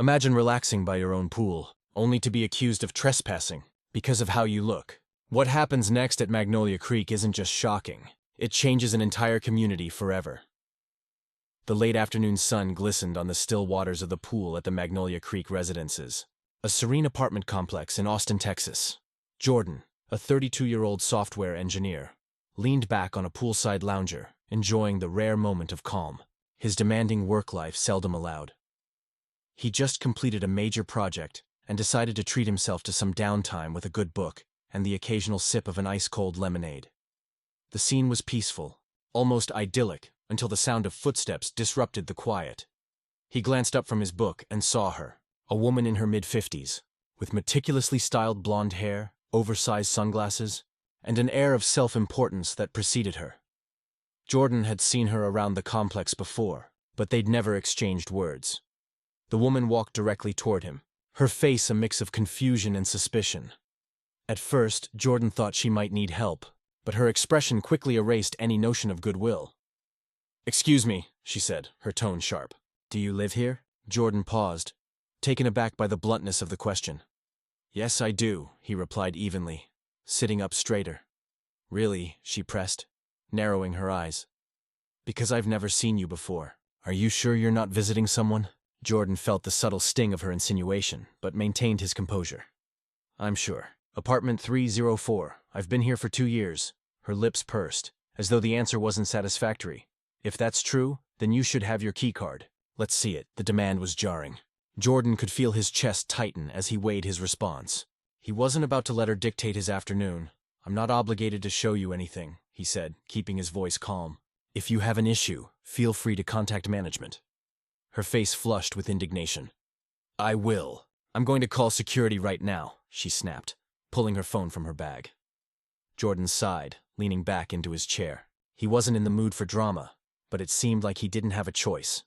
Imagine relaxing by your own pool, only to be accused of trespassing because of how you look. What happens next at Magnolia Creek isn't just shocking. It changes an entire community forever. The late afternoon sun glistened on the still waters of the pool at the Magnolia Creek residences, a serene apartment complex in Austin, Texas. Jordan, a 32-year-old software engineer, leaned back on a poolside lounger, enjoying the rare moment of calm. His demanding work life seldom allowed. He just completed a major project and decided to treat himself to some downtime with a good book and the occasional sip of an ice-cold lemonade. The scene was peaceful, almost idyllic, until the sound of footsteps disrupted the quiet. He glanced up from his book and saw her, a woman in her mid-50s, with meticulously styled blonde hair, oversized sunglasses, and an air of self-importance that preceded her. Jordan had seen her around the complex before, but they'd never exchanged words. The woman walked directly toward him, her face a mix of confusion and suspicion. At first, Jordan thought she might need help, but her expression quickly erased any notion of goodwill. "Excuse me," she said, her tone sharp. "Do you live here?" Jordan paused, taken aback by the bluntness of the question. "Yes, I do," he replied evenly, sitting up straighter. "Really?" she pressed, narrowing her eyes. "Because I've never seen you before. Are you sure you're not visiting someone?" Jordan felt the subtle sting of her insinuation, but maintained his composure. "I'm sure. Apartment 304. I've been here for 2 years." Her lips pursed, as though the answer wasn't satisfactory. "If that's true, then you should have your keycard. Let's see it." The demand was jarring. Jordan could feel his chest tighten as he weighed his response. He wasn't about to let her dictate his afternoon. "I'm not obligated to show you anything," he said, keeping his voice calm. "If you have an issue, feel free to contact management." Her face flushed with indignation. "I will. I'm going to call security right now," she snapped, pulling her phone from her bag. Jordan sighed, leaning back into his chair. He wasn't in the mood for drama, but it seemed like he didn't have a choice.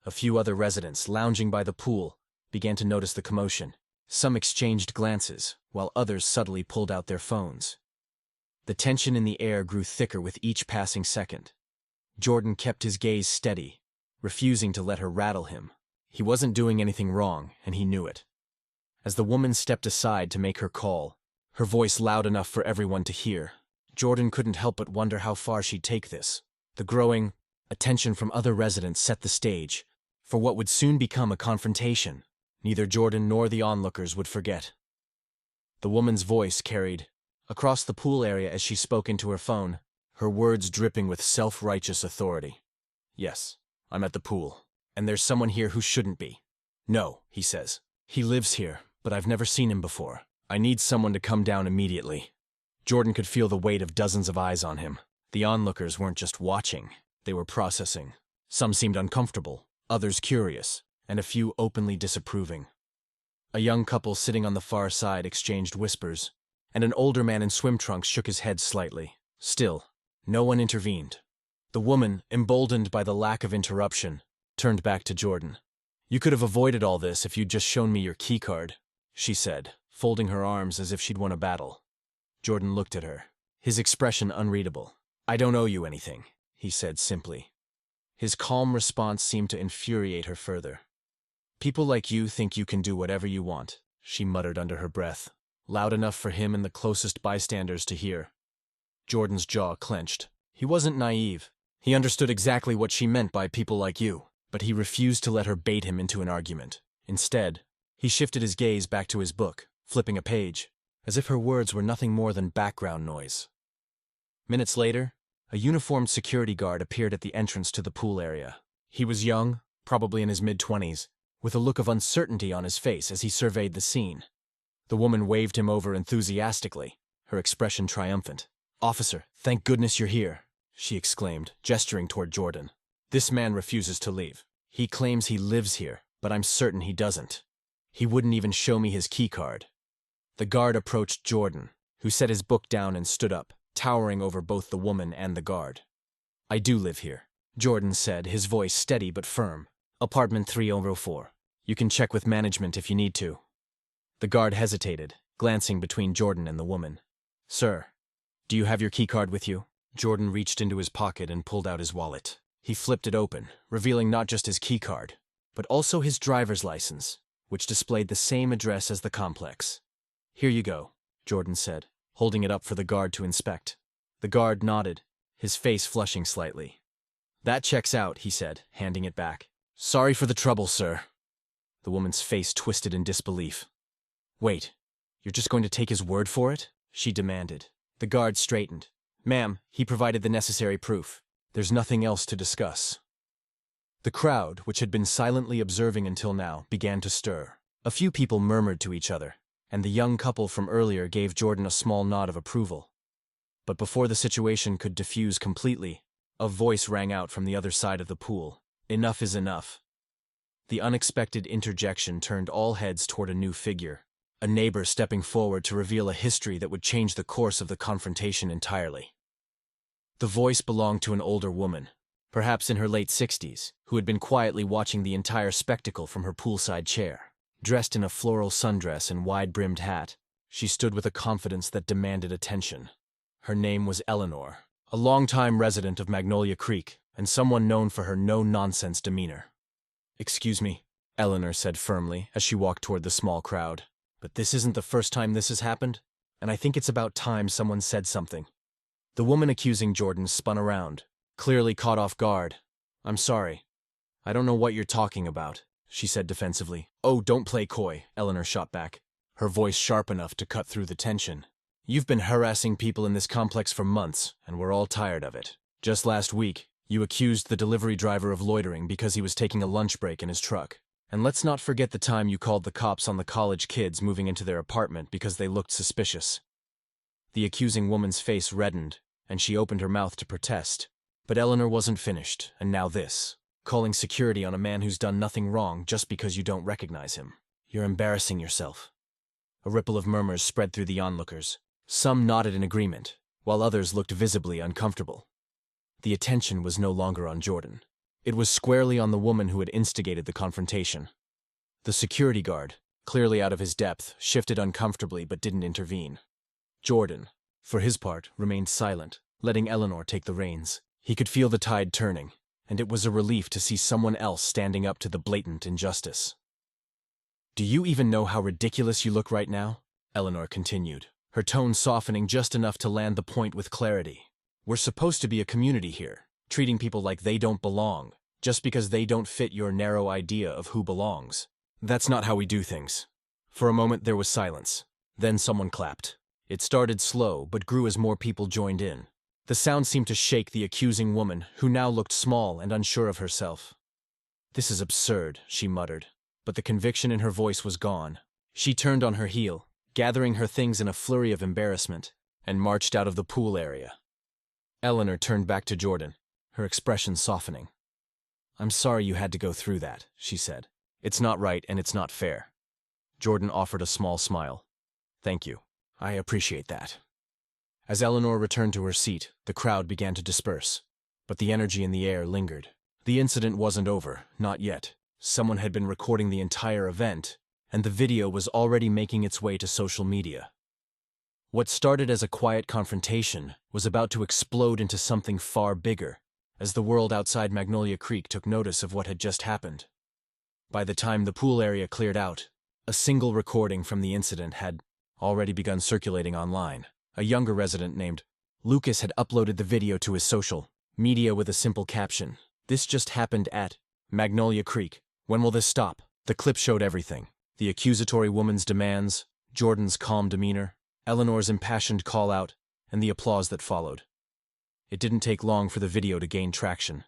A few other residents, lounging by the pool, began to notice the commotion. Some exchanged glances, while others subtly pulled out their phones. The tension in the air grew thicker with each passing second. Jordan kept his gaze steady, refusing to let her rattle him. He wasn't doing anything wrong, and he knew it. As the woman stepped aside to make her call, her voice loud enough for everyone to hear, Jordan couldn't help but wonder how far she'd take this. The growing attention from other residents set the stage for what would soon become a confrontation neither Jordan nor the onlookers would forget. The woman's voice carried across the pool area as she spoke into her phone, her words dripping with self-righteous authority. "Yes, I'm at the pool, and there's someone here who shouldn't be. No," he says. "He lives here, but I've never seen him before. I need someone to come down immediately." Jordan could feel the weight of dozens of eyes on him. The onlookers weren't just watching, they were processing. Some seemed uncomfortable, others curious, and a few openly disapproving. A young couple sitting on the far side exchanged whispers, and an older man in swim trunks shook his head slightly. Still, no one intervened. The woman, emboldened by the lack of interruption, turned back to Jordan. "You could have avoided all this if you'd just shown me your keycard," she said, folding her arms as if she'd won a battle. Jordan looked at her, his expression unreadable. "I don't owe you anything," he said simply. His calm response seemed to infuriate her further. "People like you think you can do whatever you want," she muttered under her breath, loud enough for him and the closest bystanders to hear. Jordan's jaw clenched. He wasn't naive. He understood exactly what she meant by people like you, but he refused to let her bait him into an argument. Instead, he shifted his gaze back to his book, flipping a page, as if her words were nothing more than background noise. Minutes later, a uniformed security guard appeared at the entrance to the pool area. He was young, probably in his mid-20s, with a look of uncertainty on his face as he surveyed the scene. The woman waved him over enthusiastically, her expression triumphant. "Officer, thank goodness you're here," she exclaimed, gesturing toward Jordan. "This man refuses to leave. He claims he lives here, but I'm certain he doesn't. He wouldn't even show me his keycard." The guard approached Jordan, who set his book down and stood up, towering over both the woman and the guard. "I do live here," Jordan said, his voice steady but firm. "Apartment 304. You can check with management if you need to." The guard hesitated, glancing between Jordan and the woman. "Sir, do you have your keycard with you?" Jordan reached into his pocket and pulled out his wallet. He flipped it open, revealing not just his keycard, but also his driver's license, which displayed the same address as the complex. "Here you go," Jordan said, holding it up for the guard to inspect. The guard nodded, his face flushing slightly. "That checks out," he said, handing it back. "Sorry for the trouble, sir." The woman's face twisted in disbelief. "Wait, you're just going to take his word for it?" she demanded. The guard straightened. "Ma'am, he provided the necessary proof. There's nothing else to discuss." The crowd, which had been silently observing until now, began to stir. A few people murmured to each other, and the young couple from earlier gave Jordan a small nod of approval. But before the situation could diffuse completely, a voice rang out from the other side of the pool. "Enough is enough." The unexpected interjection turned all heads toward a new figure, a neighbor stepping forward to reveal a history that would change the course of the confrontation entirely. The voice belonged to an older woman, perhaps in her late 60s, who had been quietly watching the entire spectacle from her poolside chair. Dressed in a floral sundress and wide-brimmed hat, she stood with a confidence that demanded attention. Her name was Eleanor, a longtime resident of Magnolia Creek, and someone known for her no-nonsense demeanor. "Excuse me," Eleanor said firmly as she walked toward the small crowd, "but this isn't the first time this has happened, and I think it's about time someone said something." The woman accusing Jordan spun around, clearly caught off guard. "I'm sorry. I don't know what you're talking about," she said defensively. "Oh, don't play coy," Eleanor shot back, her voice sharp enough to cut through the tension. "You've been harassing people in this complex for months, and we're all tired of it. Just last week, you accused the delivery driver of loitering because he was taking a lunch break in his truck. And let's not forget the time you called the cops on the college kids moving into their apartment because they looked suspicious." The accusing woman's face reddened, and she opened her mouth to protest. But Eleanor wasn't finished, and now this. Calling security on a man who's done nothing wrong just because you don't recognize him. "You're embarrassing yourself." A ripple of murmurs spread through the onlookers. Some nodded in agreement, while others looked visibly uncomfortable. The attention was no longer on Jordan. It was squarely on the woman who had instigated the confrontation. The security guard, clearly out of his depth, shifted uncomfortably but didn't intervene. Jordan, for his part, remained silent, letting Eleanor take the reins. He could feel the tide turning, and it was a relief to see someone else standing up to the blatant injustice. "Do you even know how ridiculous you look right now?" Eleanor continued, her tone softening just enough to land the point with clarity. "We're supposed to be a community here, treating people like they don't belong, just because they don't fit your narrow idea of who belongs. That's not how we do things." For a moment there was silence. Then someone clapped. It started slow, but grew as more people joined in. The sound seemed to shake the accusing woman, who now looked small and unsure of herself. "This is absurd," she muttered, but the conviction in her voice was gone. She turned on her heel, gathering her things in a flurry of embarrassment, and marched out of the pool area. Eleanor turned back to Jordan, her expression softening. "I'm sorry you had to go through that," she said. "It's not right and it's not fair." Jordan offered a small smile. "Thank you. I appreciate that." As Eleanor returned to her seat, the crowd began to disperse, but the energy in the air lingered. The incident wasn't over, not yet. Someone had been recording the entire event, and the video was already making its way to social media. What started as a quiet confrontation was about to explode into something far bigger, as the world outside Magnolia Creek took notice of what had just happened. By the time the pool area cleared out, a single recording from the incident had already begun circulating online. A younger resident named Lucas had uploaded the video to his social media with a simple caption, "This just happened at Magnolia Creek. When will this stop?" The clip showed everything. The accusatory woman's demands, Jordan's calm demeanor, Eleanor's impassioned call-out, and the applause that followed. It didn't take long for the video to gain traction.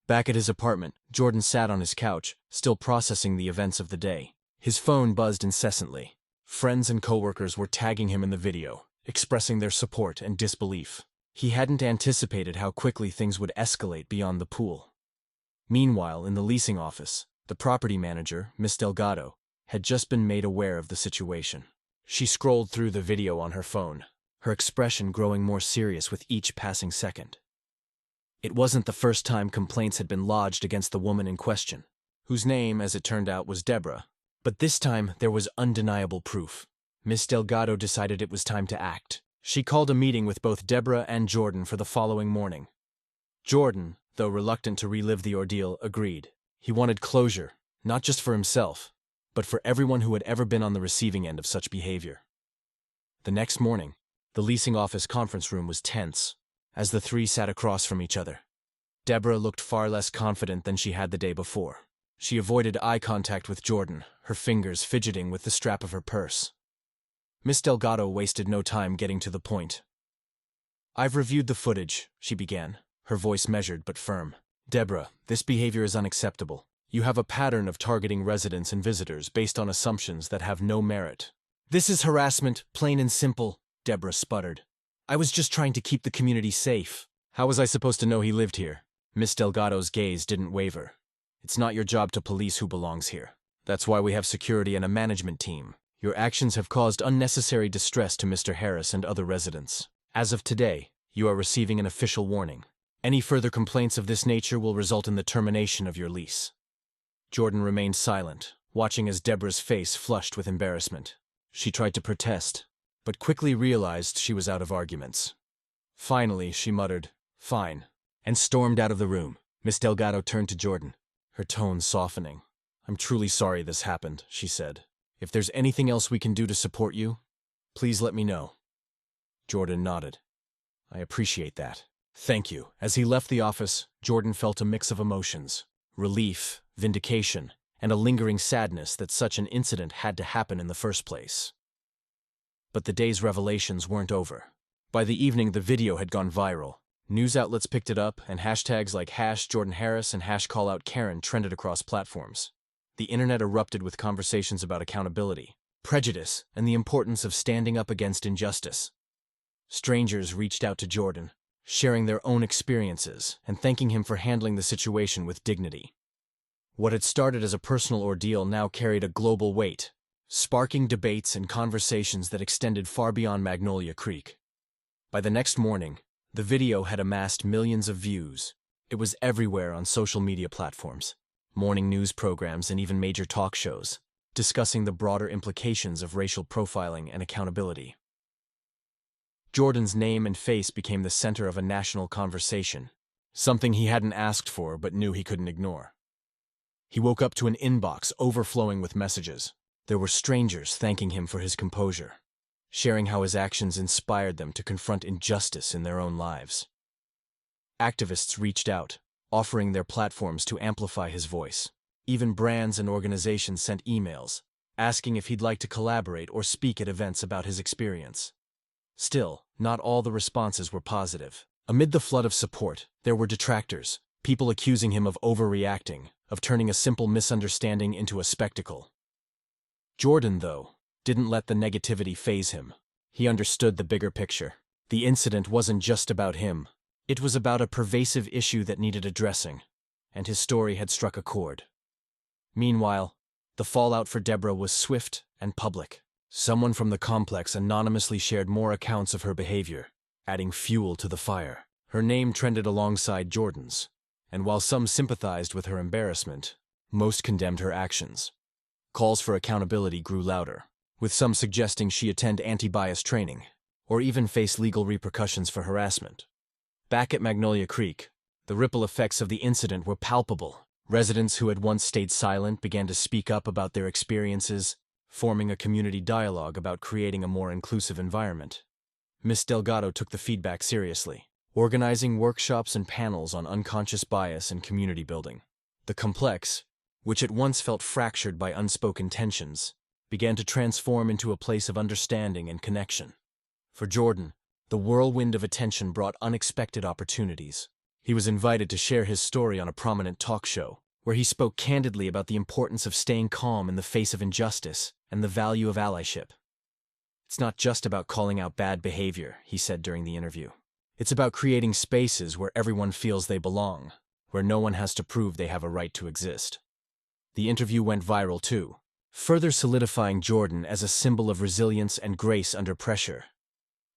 Back at his apartment, Jordan sat on his couch, still processing the events of the day. His phone buzzed incessantly. Friends and coworkers were tagging him in the video, expressing their support and disbelief. He hadn't anticipated how quickly things would escalate beyond the pool. Meanwhile, in the leasing office, the property manager, Miss Delgado, had just been made aware of the situation. She scrolled through the video on her phone, her expression growing more serious with each passing second. It wasn't the first time complaints had been lodged against the woman in question, whose name, as it turned out, was Deborah. But this time there was undeniable proof. Miss Delgado decided it was time to act. She called a meeting with both Deborah and Jordan for the following morning. Jordan, though reluctant to relive the ordeal, agreed. He wanted closure, Not just for himself, but for everyone who had ever been on the receiving end of such behavior. The next morning, the leasing office conference room was tense, as the three sat across from each other. Deborah looked far less confident than she had the day before. She avoided eye contact with Jordan, her fingers fidgeting with the strap of her purse. Miss Delgado wasted no time getting to the point. "I've reviewed the footage," she began, her voice measured but firm. "Deborah, this behavior is unacceptable. You have a pattern of targeting residents and visitors based on assumptions that have no merit." "This is harassment, plain and simple," Deborah sputtered. "I was just trying to keep the community safe." "How was I supposed to know he lived here?" Miss Delgado's gaze didn't waver. "It's not your job to police who belongs here. That's why we have security and a management team. Your actions have caused unnecessary distress to Mr. Harris and other residents. As of today, you are receiving an official warning. Any further complaints of this nature will result in the termination of your lease." Jordan remained silent, watching as Deborah's face flushed with embarrassment. She tried to protest, but quickly realized she was out of arguments. Finally, she muttered, "Fine," and stormed out of the room. Miss Delgado turned to Jordan, her tone softening. "I'm truly sorry this happened," she said. "If there's anything else we can do to support you, please let me know." Jordan nodded. "I appreciate that. Thank you." As he left the office, Jordan felt a mix of emotions: relief, vindication, and a lingering sadness that such an incident had to happen in the first place. But the day's revelations weren't over. By the evening, the video had gone viral. News outlets picked it up, and hashtags like #JordanHarris and #CalloutKaren trended across platforms. The internet erupted with conversations about accountability, prejudice, and the importance of standing up against injustice. Strangers reached out to Jordan, sharing their own experiences and thanking him for handling the situation with dignity. What had started as a personal ordeal now carried a global weight, sparking debates and conversations that extended far beyond Magnolia Creek. By the next morning, the video had amassed millions of views. It was everywhere on social media platforms, morning news programs, and even major talk shows, discussing the broader implications of racial profiling and accountability. Jordan's name and face became the center of a national conversation, something he hadn't asked for but knew he couldn't ignore. He woke up to an inbox overflowing with messages. There were strangers thanking him for his composure, sharing how his actions inspired them to confront injustice in their own lives. Activists reached out, offering their platforms to amplify his voice. Even brands and organizations sent emails, asking if he'd like to collaborate or speak at events about his experience. Still, not all the responses were positive. Amid the flood of support, there were detractors, people accusing him of overreacting, of turning a simple misunderstanding into a spectacle. Jordan, though, didn't let the negativity faze him. He understood the bigger picture. The incident wasn't just about him. It was about a pervasive issue that needed addressing, and his story had struck a chord. Meanwhile, the fallout for Deborah was swift and public. Someone from the complex anonymously shared more accounts of her behavior, adding fuel to the fire. Her name trended alongside Jordan's, and while some sympathized with her embarrassment, most condemned her actions. Calls for accountability grew louder, with some suggesting she attend anti-bias training, or even face legal repercussions for harassment. Back at Magnolia Creek, the ripple effects of the incident were palpable. Residents who had once stayed silent began to speak up about their experiences, forming a community dialogue about creating a more inclusive environment. Miss Delgado took the feedback seriously, organizing workshops and panels on unconscious bias and community building. The complex, which at once felt fractured by unspoken tensions, began to transform into a place of understanding and connection. For Jordan, the whirlwind of attention brought unexpected opportunities. He was invited to share his story on a prominent talk show, where he spoke candidly about the importance of staying calm in the face of injustice and the value of allyship. "It's not just about calling out bad behavior," he said during the interview. "It's about creating spaces where everyone feels they belong, where no one has to prove they have a right to exist." The interview went viral too, further solidifying Jordan as a symbol of resilience and grace under pressure.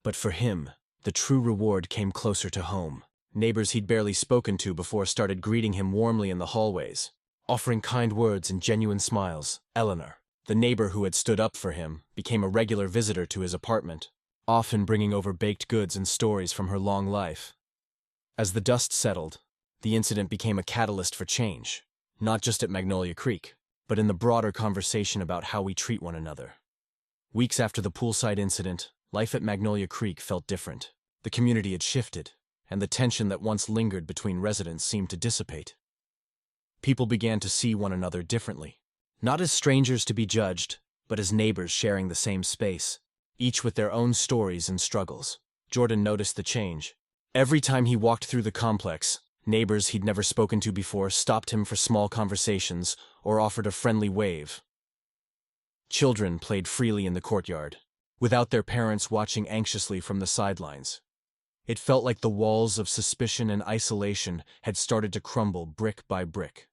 But for him, the true reward came closer to home. Neighbors he'd barely spoken to before started greeting him warmly in the hallways, offering kind words and genuine smiles. Eleanor, the neighbor who had stood up for him, became a regular visitor to his apartment, often bringing over baked goods and stories from her long life. As the dust settled, the incident became a catalyst for change, not just at Magnolia Creek, but in the broader conversation about how we treat one another. Weeks after the poolside incident, life at Magnolia Creek felt different. The community had shifted, and the tension that once lingered between residents seemed to dissipate. People began to see one another differently, not as strangers to be judged, but as neighbors sharing the same space, each with their own stories and struggles. Jordan noticed the change. Every time he walked through the complex, neighbors he'd never spoken to before stopped him for small conversations or offered a friendly wave. Children played freely in the courtyard, without their parents watching anxiously from the sidelines. It felt like the walls of suspicion and isolation had started to crumble brick by brick.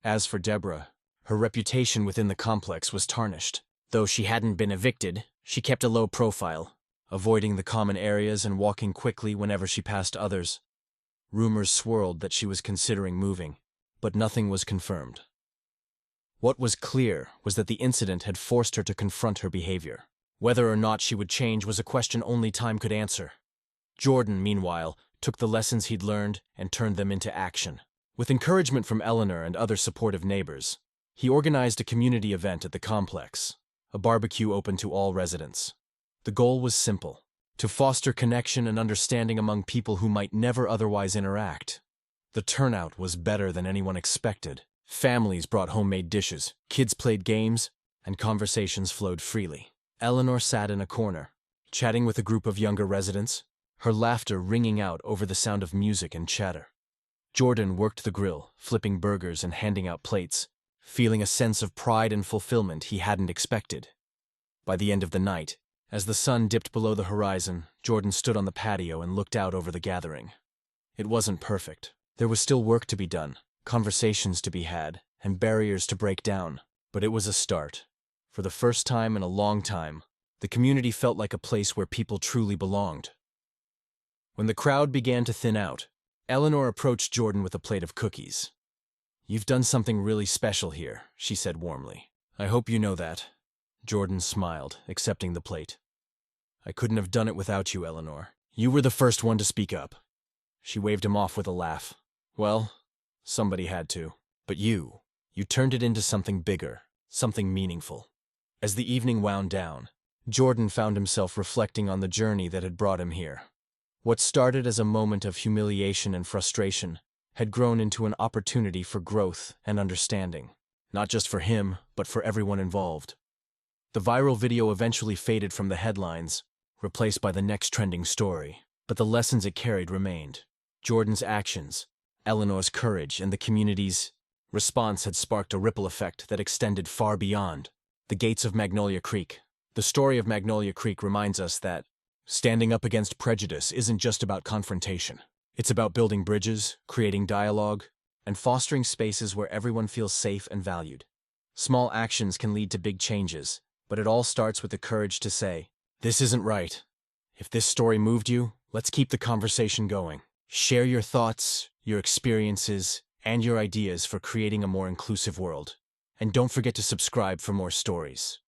As for Deborah, her reputation within the complex was tarnished. Though she hadn't been evicted, she kept a low profile, avoiding the common areas and walking quickly whenever she passed others. Rumors swirled that she was considering moving, but nothing was confirmed. What was clear was that the incident had forced her to confront her behavior. Whether or not she would change was a question only time could answer. Jordan, meanwhile, took the lessons he'd learned and turned them into action. With encouragement from Eleanor and other supportive neighbors, he organized a community event at the complex, a barbecue open to all residents. The goal was simple: to foster connection and understanding among people who might never otherwise interact. The turnout was better than anyone expected. Families brought homemade dishes, kids played games, and conversations flowed freely. Eleanor sat in a corner, chatting with a group of younger residents, her laughter ringing out over the sound of music and chatter. Jordan worked the grill, flipping burgers and handing out plates, feeling a sense of pride and fulfillment he hadn't expected. By the end of the night, as the sun dipped below the horizon, Jordan stood on the patio and looked out over the gathering. It wasn't perfect. There was still work to be done, conversations to be had, and barriers to break down. But it was a start. For the first time in a long time, the community felt like a place where people truly belonged. When the crowd began to thin out, Eleanor approached Jordan with a plate of cookies. "You've done something really special here," she said warmly. "I hope you know that." Jordan smiled, accepting the plate. "I couldn't have done it without you, Eleanor. You were the first one to speak up." She waved him off with a laugh. "Well, somebody had to. But you turned it into something bigger, something meaningful." As the evening wound down, Jordan found himself reflecting on the journey that had brought him here. What started as a moment of humiliation and frustration had grown into an opportunity for growth and understanding, not just for him, but for everyone involved. The viral video eventually faded from the headlines, replaced by the next trending story, but the lessons it carried remained. Jordan's actions, Eleanor's courage, and the community's response had sparked a ripple effect that extended far beyond the gates of Magnolia Creek. The story of Magnolia Creek reminds us that standing up against prejudice isn't just about confrontation. It's about building bridges, creating dialogue, and fostering spaces where everyone feels safe and valued. Small actions can lead to big changes, but it all starts with the courage to say, "This isn't right." If this story moved you, let's keep the conversation going. Share your thoughts, your experiences, and your ideas for creating a more inclusive world. And don't forget to subscribe for more stories.